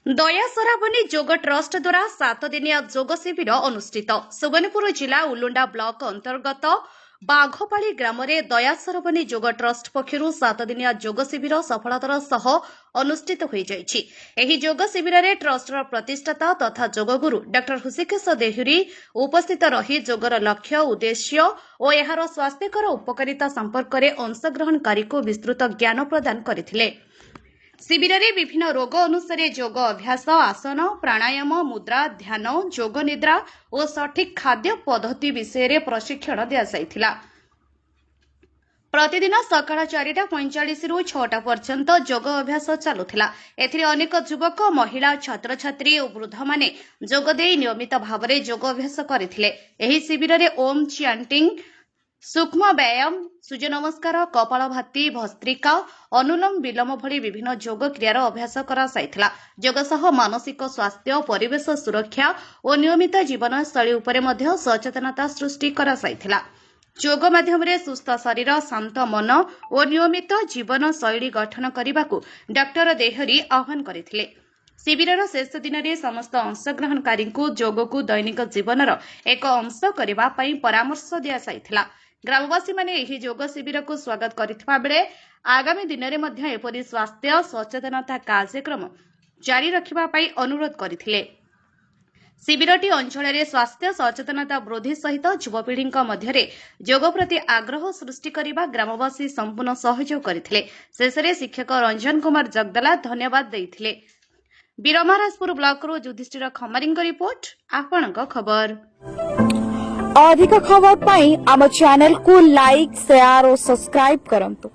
दया सराबनी जोग ट्रस्ट द्वारा 7 दिनिया जोग शिविर अनुष्ठित। सुवर्णपुर जिला उलुंडा ब्लॉक अंतर्गत बाघपाड़ी ग्राम में दया सराबनी जोग ट्रस्ट पक्षर 7 दिनिया जोग शिविर सफलतार सह अनुष्ठित हो जाइछि। एही जोग शिविर में ट्रस्टर प्रतिष्ठाता तथा जोगगुरु डॉक्टर हृषिकेश देहुरी उपस्थित रही जोगर लक्ष्य उद्देश्य और एहार स्वास्थ्यकर उपकारिता संपर्क में अंशग्रहणकारी को विस्तृत ज्ञान प्रदान करथिले। शिविर में विभिन्न रोग अनुसार जोग अभ्यास आसन प्राणायाम मुद्रा ध्यान जोग निद्रा और सठिक खाद्य पद्धति विषय में प्रशिक्षण दिया। प्रतिदिन सकाळ 4:45 रु 6टा पर्यंत जोग अभ्यास चलुथिला। एथिरे अनेक युवक महिला छात्र छात्री और वृद्ध माने जोग देई नियमित भाव में जोग अभ्यास करथिले। एही शिविर में ओम चैंटिंग सूक्ष्म व्यायाम सूर्य नमस्कार कपालभाति भस्त्रिका अनुलोम विलोम भली विभिन्न जोग क्रियार अभ्यास करासाइथिला। जोग सह मानसिक स्वास्थ्य परिवेश सुरक्षा और नियमित जीवनशैली उपरे मध्य सचेतनता सृष्टि करासाइथिला। जोग माध्यम सुस्थ शरीर शांत मन और नियमित जीवनशैली गठन करने को डॉक्टर देहरी आह्वान करथिले। शिविर शेष दिन में समस्त अंशग्रहणकारी जोग को दैनिक जीवनर एक अंश करने परामर्श दिया। ग्रामवासी माने एही जोग शिविर को स्वागत करथिबा बेले आगामी दिन में एपरी स्वास्थ्य सचेतनता कार्यक्रम जारी रखिबा पई अनुरोध करथिले। शिविरटी अंचल में स्वास्थ्य सचेतनता वृद्धि सहित युवपीढ़ी मध्य जोग प्रति आग्रह सृष्टि करने ग्रामवासी संपूर्ण सहयोग करथिले। शेष में शिक्षक रंजन कुमार जगदला धन्यवाद देइथिले। बीरमहाराजपुर ब्लॉक रो युधिष्ठिर खमारी रिपोर्ट आपणक खबर। अधिक खबर पाई आम चैनल को लाइक शेयर और सब्सक्राइब करंतु।